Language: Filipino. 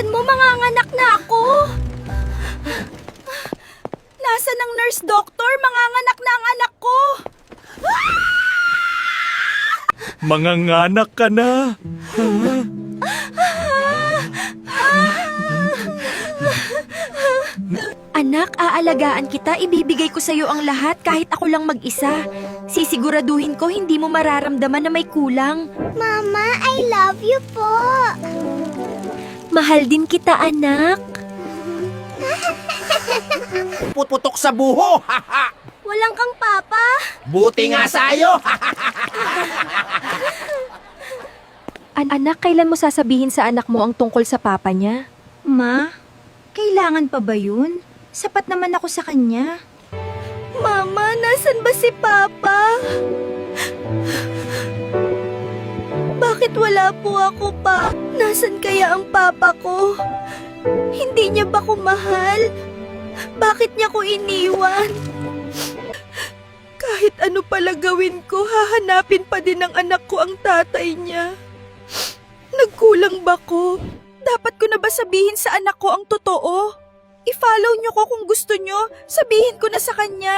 Bilisan mo, manganganak na ako! Nasaan ang nurse doctor? Manganganak na ang anak ko! Manganganak ka na. Anak, aalagaan kita. Ibibigay ko sa'yo ang lahat kahit ako lang mag-isa. Sisiguraduhin ko hindi mo mararamdaman na may kulang. Mama, I love you po. Mahal din kita, anak. Puputok sa buho. Walang kang papa. Buti nga sa'yo. Anak, kailan mo sasabihin sa anak mo ang tungkol sa papa niya? Ma, kailangan pa ba yun? Sapat naman ako sa kanya. Mama, nasan ba si Papa? Bakit wala po ako pa? Nasan kaya ang Papa ko? Hindi niya ba ko mahal? Bakit niya ko iniwan? Kahit ano pala gawin ko, hahanapin pa din ng anak ko ang tatay niya. Nagkulang ba ko? Dapat ko na ba sabihin sa anak ko ang totoo? I-follow niyo ko kung gusto niyo. Sabihin ko na sa kanya.